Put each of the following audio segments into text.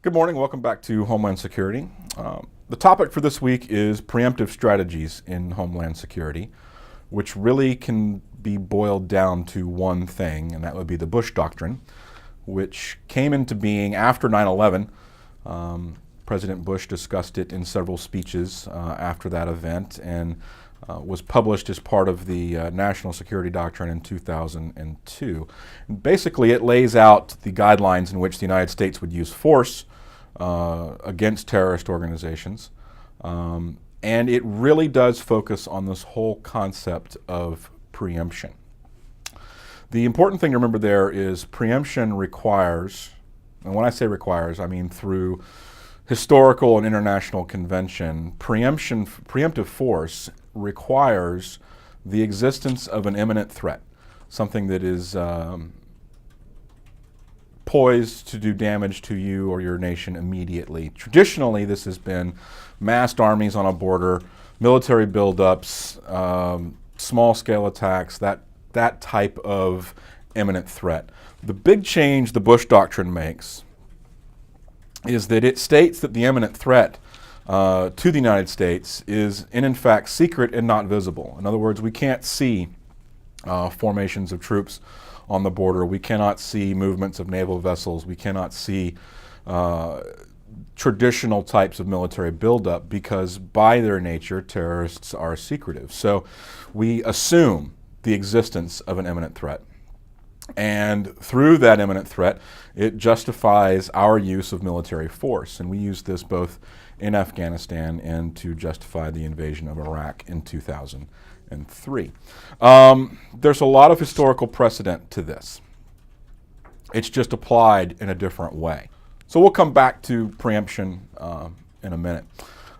Good morning. Welcome back to Homeland Security. The topic for this week is preemptive strategies in Homeland Security, which really can be boiled down to one thing, and that would be the Bush Doctrine, which came into being after 9/11. President Bush discussed it in several speeches after that event and was published as part of the National Security Doctrine in 2002. Basically, it lays out the guidelines in which the United States would use force against terrorist organizations. And it really does focus on this whole concept of preemption. The important thing to remember there is preemption requires, and when I say requires, I mean through historical and international convention, preemptive force requires the existence of an imminent threat, something that is poised to do damage to you or your nation immediately. Traditionally, this has been massed armies on a border, military buildups, small-scale attacks, that type of imminent threat. The big change the Bush Doctrine makes is that it states that the imminent threat to the United States is in fact secret and not visible. In other words, we can't see formations of troops on the border. We cannot see movements of naval vessels. We cannot see traditional types of military buildup because by their nature, terrorists are secretive. So we assume the existence of an imminent threat. And through that imminent threat, it justifies our use of military force. And we used this both in Afghanistan and to justify the invasion of Iraq in 2003. There's a lot of historical precedent to this. It's just applied in a different way. So we'll come back to preemption in a minute.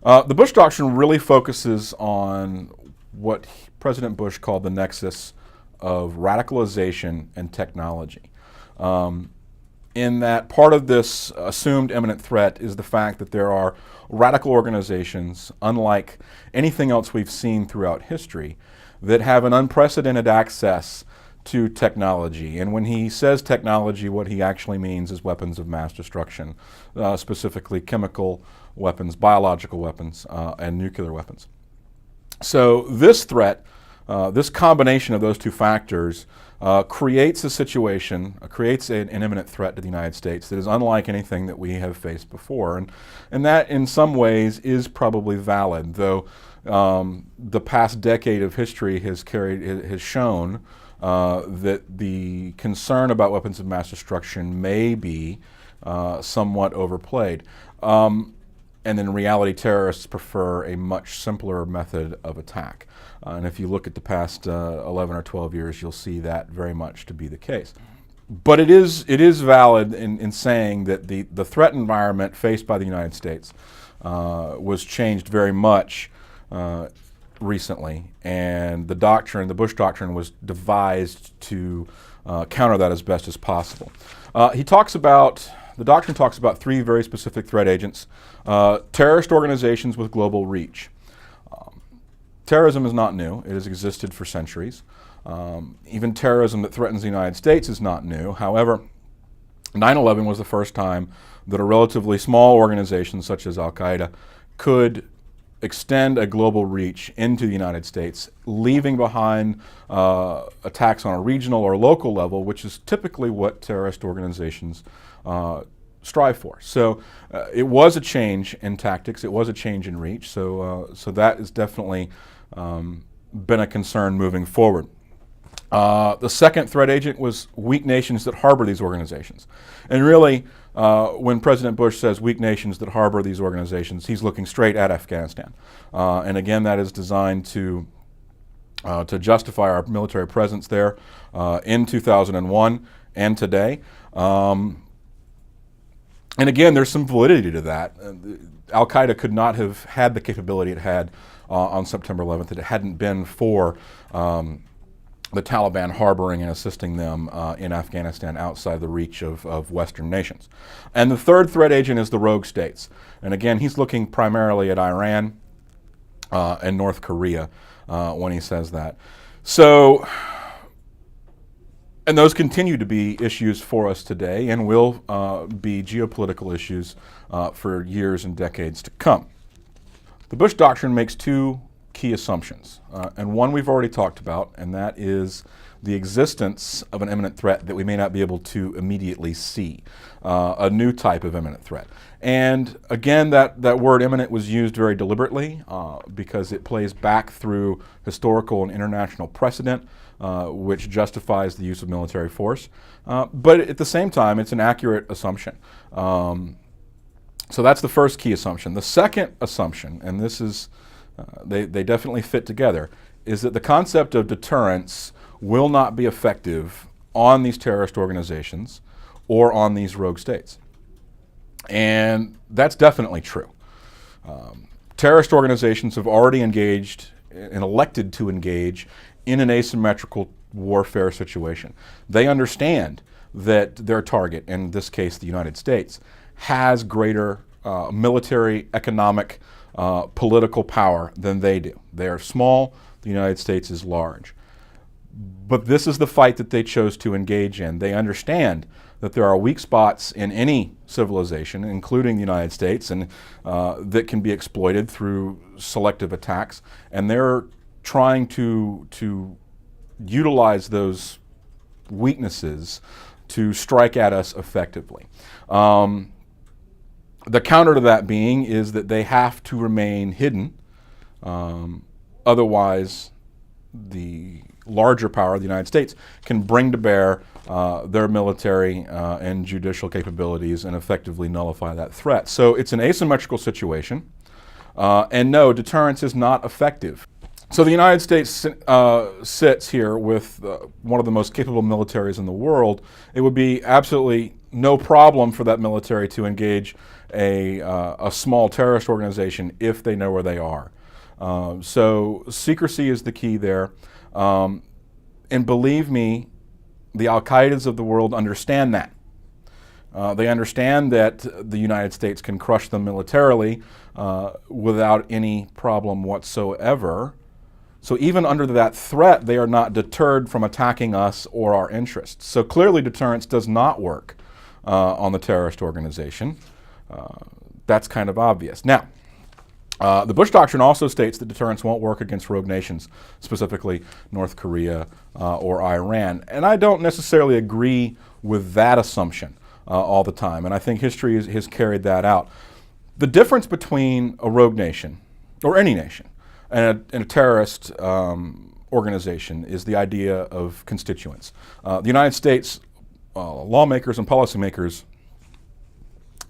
The Bush Doctrine really focuses on what President Bush called the nexus of radicalization and technology. In that part of this assumed imminent threat is the fact that there are radical organizations, unlike anything else we've seen throughout history, that have an unprecedented access to technology. And when he says technology, what he actually means is weapons of mass destruction, specifically chemical weapons, biological weapons, and nuclear weapons. So this threat, this combination of those two factors creates a situation, creates an imminent threat to the United States that is unlike anything that we have faced before. And that in some ways is probably valid, though the past decade of history has shown that the concern about weapons of mass destruction may be somewhat overplayed. And in reality, terrorists prefer a much simpler method of attack. And if you look at the past 11 or 12 years, you'll see that very much to be the case. But it is valid in saying that the threat environment faced by the United States was changed very much recently. And the Bush Doctrine was devised to counter that as best as possible. The doctrine talks about three very specific threat agents, terrorist organizations with global reach. Terrorism is not new. It has existed for centuries. Even terrorism that threatens the United States is not new. However, 9/11 was the first time that a relatively small organization such as Al-Qaeda could extend a global reach into the United States, leaving behind attacks on a regional or local level, which is typically what terrorist organizations strive for. So it was a change in tactics. It was a change in reach. So that has definitely been a concern moving forward. The second threat agent was weak nations that harbor these organizations. And really, when President Bush says weak nations that harbor these organizations, he's looking straight at Afghanistan. And again, that is designed to justify our military presence there in 2001 and today. And again, there's some validity to that. Al-Qaeda could not have had the capability it had on September 11th if it hadn't been for the Taliban harboring and assisting them in Afghanistan outside the reach of Western nations. And the third threat agent is the rogue states. And again, he's looking primarily at Iran and North Korea when he says that. So And those continue to be issues for us today and will be geopolitical issues for years and decades to come. The Bush Doctrine makes two key assumptions, and one we've already talked about, and that is the existence of an imminent threat that we may not be able to immediately see, a new type of imminent threat. And again, that word imminent was used very deliberately because it plays back through historical and international precedent, which justifies the use of military force. But at the same time, it's an accurate assumption. So that's the first key assumption. The second assumption, and this is, they definitely fit together, is that the concept of deterrence will not be effective on these terrorist organizations or on these rogue states. And that's definitely true. Terrorist organizations have already engaged and elected to engage in an asymmetrical warfare situation. They understand that their target, in this case the United States, has greater military, economic, political power than they do. They are small, the United States is large. But this is the fight that they chose to engage in. They understand that there are weak spots in any civilization, including the United States, and that can be exploited through selective attacks. And they're trying to utilize those weaknesses to strike at us effectively. The counter to that being is that they have to remain hidden. Otherwise, the larger power, the United States, can bring to bear their military and judicial capabilities and effectively nullify that threat. So it's an asymmetrical situation, and no, deterrence is not effective. So the United States sits here with one of the most capable militaries in the world. It would be absolutely no problem for that military to engage a small terrorist organization if they know where they are. So secrecy is the key there. And believe me, the Al-Qaedas of the world understand that. They understand that the United States can crush them militarily without any problem whatsoever. So even under that threat, they are not deterred from attacking us or our interests. So clearly deterrence does not work on the terrorist organization. That's kind of obvious. Now, the Bush Doctrine also states that deterrence won't work against rogue nations, specifically North Korea or Iran. And I don't necessarily agree with that assumption all the time, and I think history has carried that out. The difference between a rogue nation, or any nation, and a terrorist organization is the idea of constituents. The United States lawmakers and policymakers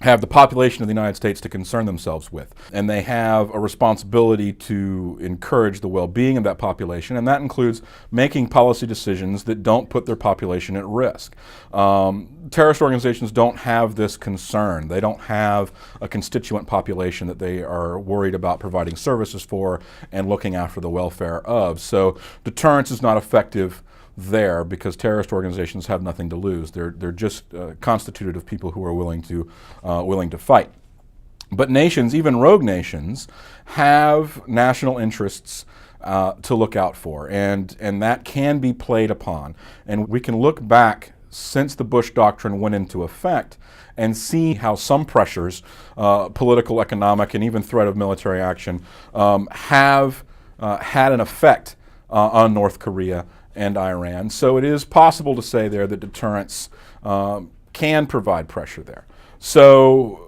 have the population of the United States to concern themselves with. And they have a responsibility to encourage the well-being of that population, and that includes making policy decisions that don't put their population at risk. Terrorist organizations don't have this concern. They don't have a constituent population that they are worried about providing services for and looking after the welfare of. So deterrence is not effective there because terrorist organizations have nothing to lose. They're just constituted of people who are willing to fight. But nations, even rogue nations, have national interests to look out for, and that can be played upon. And we can look back since the Bush Doctrine went into effect and see how some pressures, political, economic, and even threat of military action, have had an effect on North Korea and Iran. So it is possible to say there that deterrence can provide pressure there. So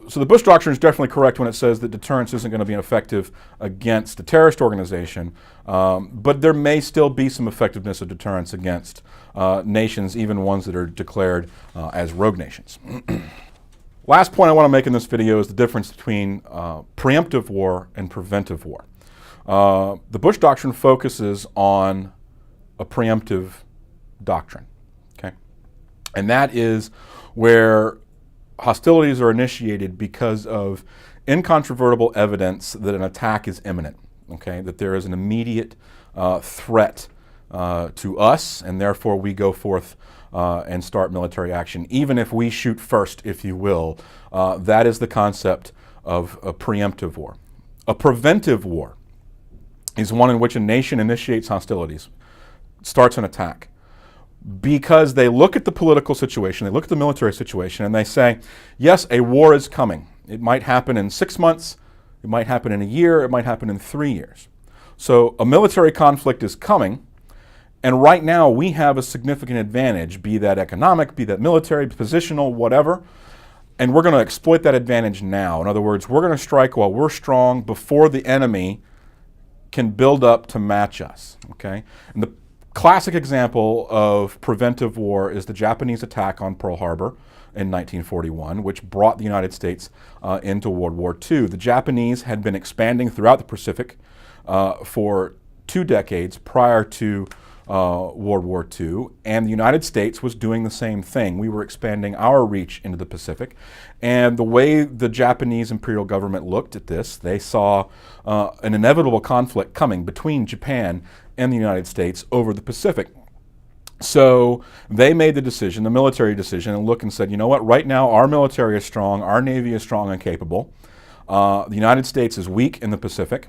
the Bush Doctrine is definitely correct when it says that deterrence isn't going to be effective against a terrorist organization, but there may still be some effectiveness of deterrence against nations, even ones that are declared as rogue nations. Last point I want to make in this video is the difference between preemptive war and preventive war. The Bush Doctrine focuses on a preemptive doctrine, okay? And that is where hostilities are initiated because of incontrovertible evidence that an attack is imminent, okay? That there is an immediate threat to us, and therefore we go forth and start military action, even if we shoot first, if you will. That is the concept of a preemptive war. A preventive war is one in which a nation initiates hostilities, starts an attack, because they look at the political situation, they look at the military situation, and they say, yes, a war is coming. It might happen in 6 months, it might happen in a year, it might happen in 3 years. So a military conflict is coming, and right now we have a significant advantage, be that economic, be that military, positional, whatever, and we're going to exploit that advantage now. In other words, we're going to strike while we're strong before the enemy can build up to match us, okay? And the classic example of preventive war is the Japanese attack on Pearl Harbor in 1941, which brought the United States into World War II. The Japanese had been expanding throughout the Pacific for 2 decades prior to World War II, and the United States was doing the same thing. We were expanding our reach into the Pacific, and the way the Japanese imperial government looked at this, they saw an inevitable conflict coming between Japan and the United States over the Pacific. So they made the decision, the military decision, and looked and said, you know what, right now our military is strong, our Navy is strong and capable. The United States is weak in the Pacific,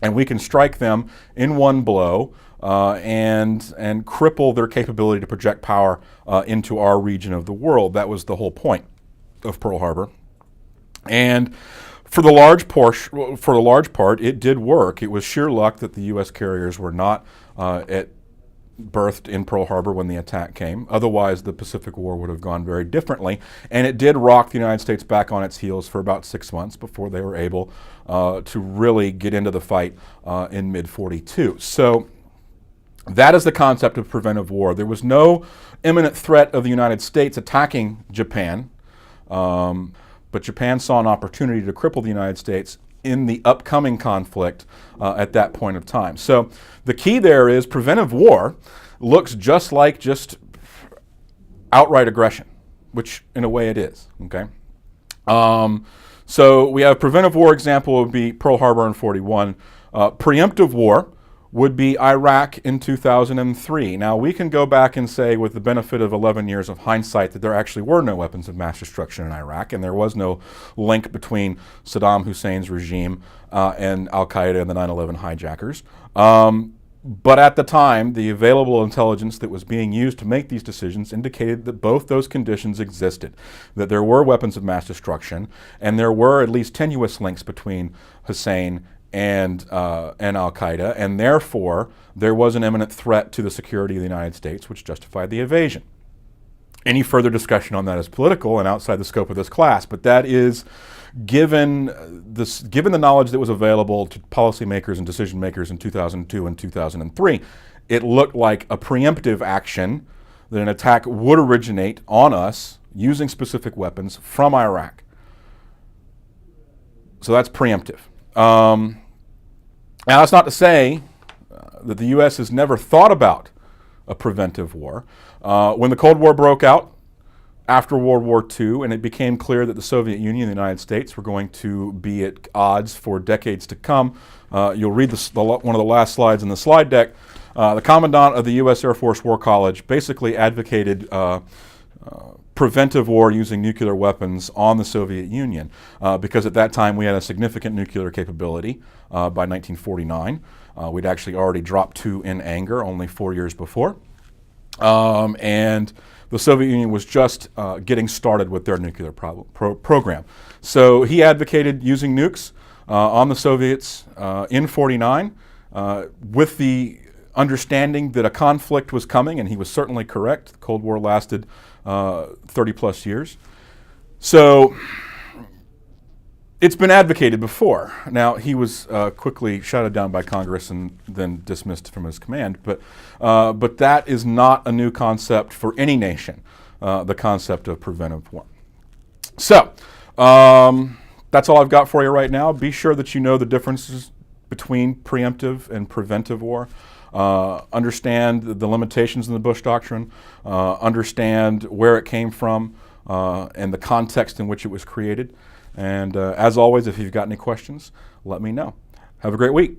and we can strike them in one blow and cripple their capability to project power into our region of the world. That was the whole point of Pearl Harbor. And for the large part, it did work. It was sheer luck that the U.S. carriers were not berthed in Pearl Harbor when the attack came. Otherwise, the Pacific War would have gone very differently. And it did rock the United States back on its heels for about 6 months before they were able to really get into the fight in mid-42. So that is the concept of preventive war. There was no imminent threat of the United States attacking Japan, but Japan saw an opportunity to cripple the United States in the upcoming conflict at that point of time. So the key there is preventive war looks just like just outright aggression, which in a way it is, okay? So we have preventive war example would be Pearl Harbor in 41. Preemptive war would be Iraq in 2003. Now we can go back and say with the benefit of 11 years of hindsight that there actually were no weapons of mass destruction in Iraq, and there was no link between Saddam Hussein's regime and Al-Qaeda and the 9/11 hijackers. But at the time, the available intelligence that was being used to make these decisions indicated that both those conditions existed, that there were weapons of mass destruction, and there were at least tenuous links between Hussein and Al-Qaeda, and therefore there was an imminent threat to the security of the United States, which justified the invasion. Any further discussion on that is political and outside the scope of this class, but that is given the knowledge that was available to policymakers and decision makers in 2002 and 2003, it looked like a preemptive action that an attack would originate on us using specific weapons from Iraq. So that's preemptive. Now that's not to say that the U.S. has never thought about a preventive war. When the Cold War broke out after World War II and it became clear that the Soviet Union and the United States were going to be at odds for decades to come, you'll read one of the last slides in the slide deck. The commandant of the U.S. Air Force War College basically advocated preventive war using nuclear weapons on the Soviet Union because at that time we had a significant nuclear capability by 1949. We'd actually already dropped 2 in anger only 4 years before. And the Soviet Union was just getting started with their nuclear program. So he advocated using nukes on the Soviets in 49 with the understanding that a conflict was coming, and he was certainly correct. The Cold War lasted 30 plus years. So it's been advocated before. Now, he was quickly shouted down by Congress and then dismissed from his command, but that is not a new concept for any nation, the concept of preventive war. So that's all I've got for you right now. Be sure that you know the differences between preemptive and preventive war. Understand the limitations in the Bush Doctrine, understand where it came from and the context in which it was created. And as always, if you've got any questions, let me know. Have a great week.